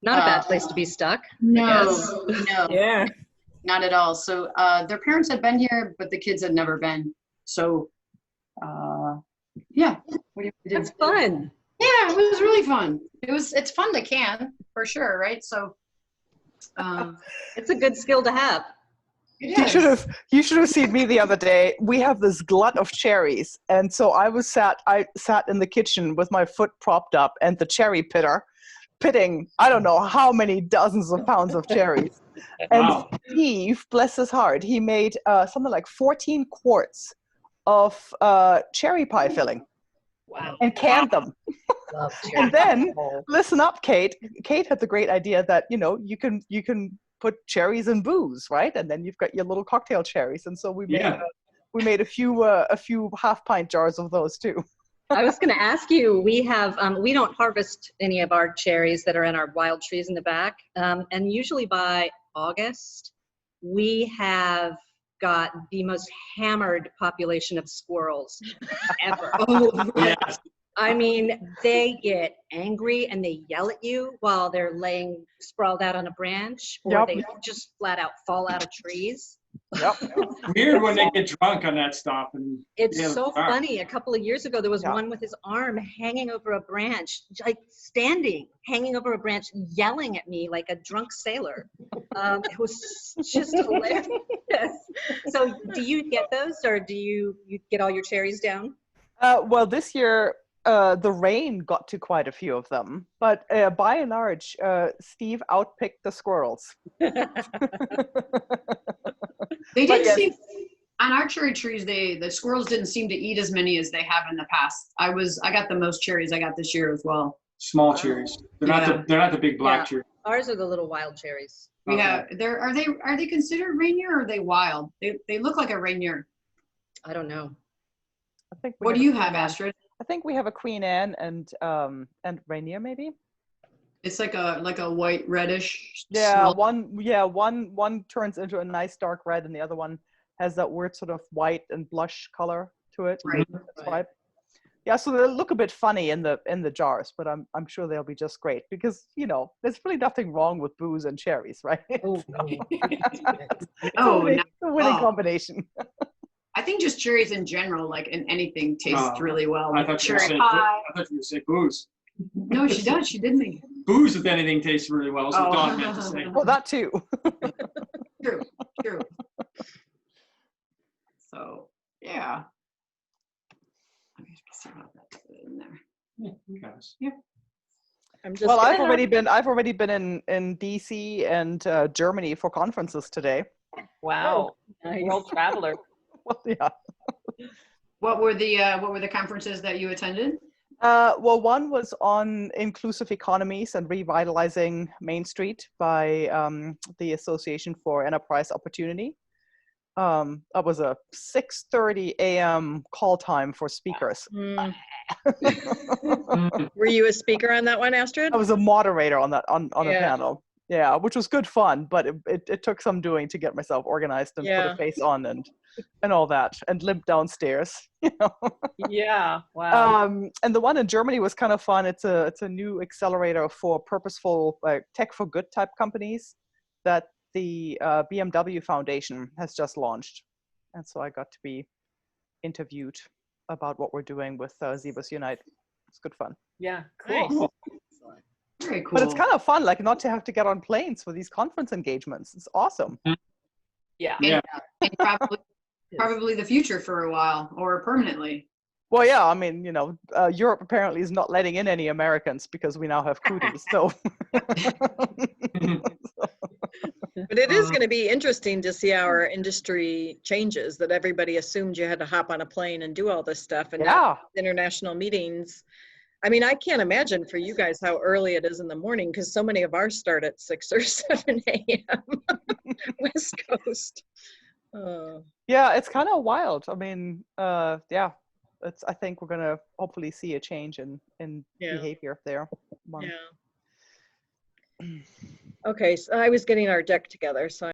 Not a bad place to be stuck, I guess. No, Yeah. not at all. So their parents had been here, but the kids had never been. So yeah, what do you do? That's fun. Yeah, it was really fun. It's fun to can for sure, right? So It's a good skill to have. You should have seen me the other day. We have this glut of cherries, and so I sat in the kitchen with my foot propped up and the cherry pitting I don't know how many dozens of pounds of cherries. And Wow. Steve, bless his heart, he made something like 14 quarts of cherry pie filling. Wow. And canned them. Love And then, listen up, Kate. Kate had the great idea that, you can put cherries in booze, right? And then you've got your little cocktail cherries. And so we made a few half-pint jars of those too. I was going to ask you, we don't harvest any of our cherries that are in our wild trees in the back. And usually by August, we have got the most hammered population of squirrels ever. Yes. I mean, they get angry and they yell at you while they're laying sprawled out on a branch, or they just flat out fall out of trees. Yep. It's weird when they get drunk on that stuff. And It's so funny. A couple of years ago, there was one with his arm hanging over a branch, like standing, hanging over a branch, yelling at me like a drunk sailor. It was just hilarious. So do you get those, or do you get all your cherries down? Well, this year, the rain got to quite a few of them, but by and large, Steve outpicked the squirrels. They didn't seem, on our cherry trees, the squirrels didn't seem to eat as many as they have in the past. I got the most cherries I got this year as well. Small cherries. They're not the big black cherries. Ours are the little wild cherries. Yeah, are they considered reindeer or are they wild? They look like a reindeer. I don't know. I think what do you have, Astrid? I think we have a Queen Anne and reindeer maybe. It's like a white reddish. Yeah, one turns into a nice dark red, and the other one has that weird sort of white and blush color to it. Right. Right. Yeah, so they look a bit funny in the jars, but I'm sure they'll be just great because there's really nothing wrong with booze and cherries, right? Oh, It's a winning combination. I think just cherries in general, like in anything, tastes really well. I thought you were going to say booze. No, she does. She did make it. Booze with anything tastes really well, so Dawn meant to say. Well, that too. True. So, yeah. Let me see how that's in there. Yeah. I've already been in DC and Germany for conferences today. Wow. Nice. World traveler. Well, yeah. What were the conferences that you attended? Well, one was on inclusive economies and revitalizing Main Street by the Association for Enterprise Opportunity. That was a 6:30 a.m. call time for speakers. Were you a speaker on that one, Astrid? I was a moderator on the panel. Yeah, which was good fun, but it took some doing to get myself organized and put a face on and all that, and limp downstairs. Yeah, wow. And the one in Germany was kind of fun. It's a new accelerator for purposeful tech for good type companies that the BMW Foundation has just launched, and so I got to be interviewed about what we're doing with Zebras Unite. It's good fun. Yeah, cool. Nice. Very cool. But it's kind of fun, like not to have to get on planes for these conference engagements. It's awesome. Yeah. And probably the future for a while or permanently. Well, yeah, I mean, Europe apparently is not letting in any Americans because we now have cooties. So. But it is going to be interesting to see how our industry changes, that everybody assumed you had to hop on a plane and do all this stuff. And now international meetings. I mean, I can't imagine for you guys how early it is in the morning, because so many of ours start at 6 or 7 a.m. West Coast. Yeah, it's kind of wild. I mean, I think we're going to hopefully see a change in behavior there. Yeah. Okay, so I was getting our deck together, so